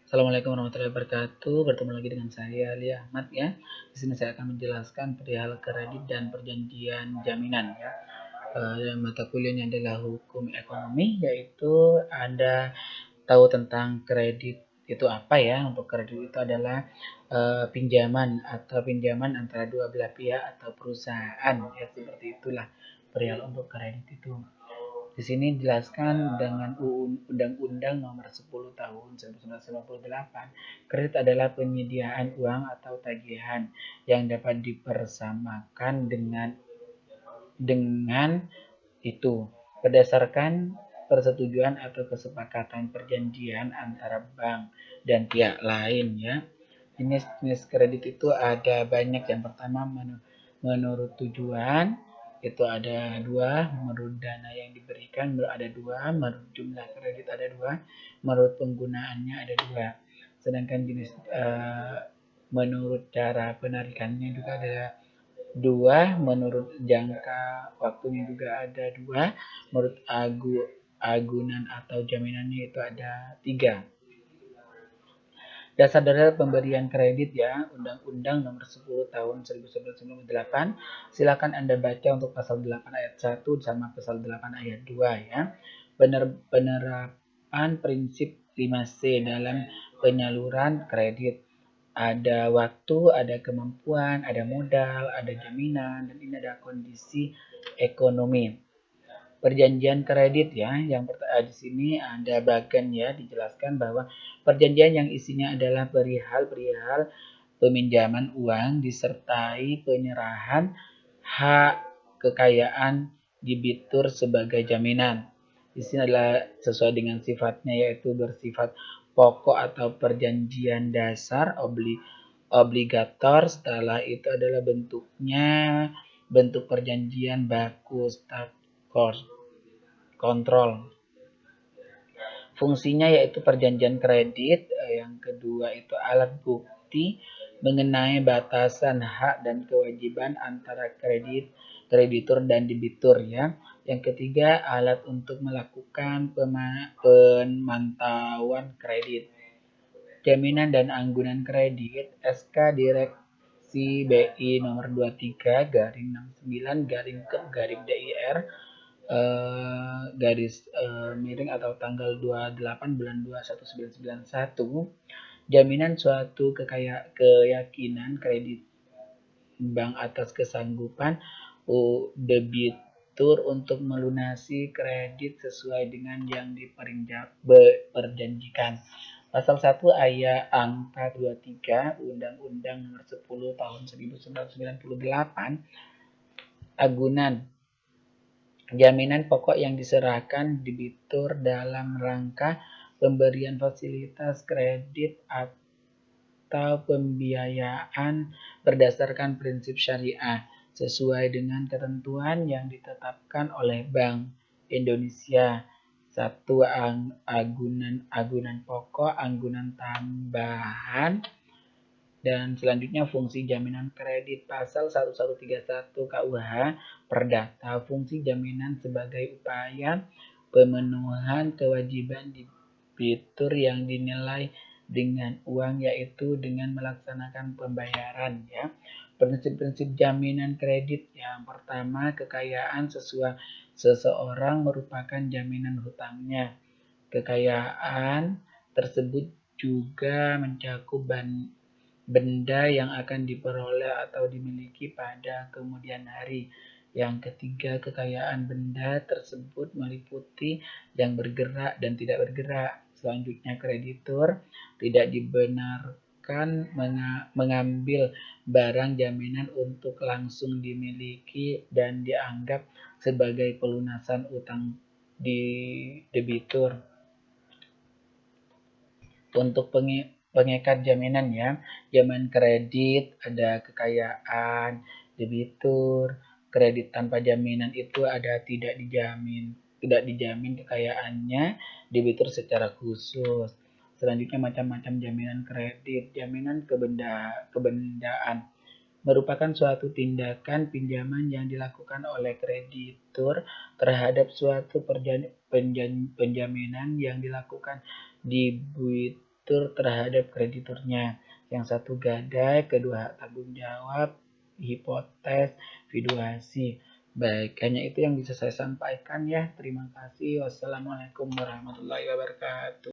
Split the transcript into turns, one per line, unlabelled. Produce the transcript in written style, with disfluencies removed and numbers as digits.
Assalamualaikum warahmatullahi wabarakatuh. Bertemu lagi dengan saya Ali Ahmad ya. Di sini saya akan menjelaskan perihal kredit dan perjanjian jaminan ya. Mata kuliahnya adalah hukum ekonomi, yaitu ada tahu tentang kredit itu apa ya. Untuk kredit itu adalah pinjaman atau pinjaman antara dua belah pihak atau perusahaan ya, seperti itulah perihal untuk kredit itu. Di sini dijelaskan dengan Undang-Undang Nomor 10 Tahun 1998, kredit adalah penyediaan uang atau tagihan yang dapat dipersamakan dengan itu berdasarkan persetujuan atau kesepakatan perjanjian antara bank dan pihak lain ya. Jenis-jenis kredit itu ada banyak. Yang pertama menurut tujuan itu ada dua, menurut dana yang diberikan ada dua, menurut jumlah kredit ada dua, menurut penggunaannya ada dua. Sedangkan jenis menurut cara penarikannya juga ada dua, menurut jangka waktunya juga ada dua, menurut agunan atau jaminannya itu ada tiga. Dasar-dasar pemberian kredit ya, Undang-Undang Nomor 10 Tahun 1998. Silakan Anda baca untuk pasal 8 ayat 1 sama pasal 8 ayat 2 ya. Penerapan prinsip 5C dalam penyaluran kredit. Ada waktu, ada kemampuan, ada modal, ada jaminan, dan ini ada kondisi ekonomi. Perjanjian kredit ya, yang di sini ada bagian ya, dijelaskan bahwa perjanjian yang isinya adalah perihal peminjaman uang disertai penyerahan hak kekayaan debitur sebagai jaminan. Di sini adalah sesuai dengan sifatnya, yaitu bersifat pokok atau perjanjian dasar obligator. Setelah itu adalah bentuk perjanjian baku staf kontrol. Fungsinya yaitu perjanjian kredit. Yang kedua itu alat bukti mengenai batasan hak dan kewajiban antara kreditur dan debitur ya. Yang ketiga alat untuk melakukan pemantauan kredit. Jaminan dan anggunan kredit SK Direksi BI nomor 23/69/KEP/DIR miring atau tanggal 28 bulan 2 1991. Jaminan suatu keyakinan kredit bank atas kesanggupan debitur untuk melunasi kredit sesuai dengan yang diperjanjikan. Pasal 1 ayat angka 23 Undang-Undang Nomor 10 Tahun 1998. Agunan. Jaminan pokok yang diserahkan debitur dalam rangka pemberian fasilitas kredit atau pembiayaan berdasarkan prinsip syariah sesuai dengan ketentuan yang ditetapkan oleh Bank Indonesia. Satu, agunan pokok, agunan tambahan. Dan selanjutnya fungsi jaminan kredit. Pasal 1131 KUH Perdata, fungsi jaminan sebagai upaya pemenuhan kewajiban debitur yang dinilai dengan uang, yaitu dengan melaksanakan pembayaran ya. Prinsip-prinsip jaminan kredit. Yang pertama, kekayaan seseorang merupakan jaminan hutangnya. Kekayaan tersebut juga mencakup benda yang akan diperoleh atau dimiliki pada kemudian hari. Yang ketiga, kekayaan benda tersebut meliputi yang bergerak dan tidak bergerak. Selanjutnya, kreditur tidak dibenarkan mengambil barang jaminan untuk langsung dimiliki dan dianggap sebagai pelunasan utang di debitur. Untuk pengikat jaminan ya, jaminan kredit ada kekayaan debitur. Kredit tanpa jaminan itu ada tidak dijamin kekayaannya debitur secara khusus. Selanjutnya macam-macam jaminan kredit. Jaminan kebendaan merupakan suatu tindakan pinjaman yang dilakukan oleh kreditur terhadap suatu penjaminan yang dilakukan kreditur terhadap krediturnya. Yang satu gadai, kedua hak tanggung jawab, hipotes, fiduasi. Baik, hanya itu yang bisa saya sampaikan ya. Terima kasih. Wassalamualaikum warahmatullahi wabarakatuh.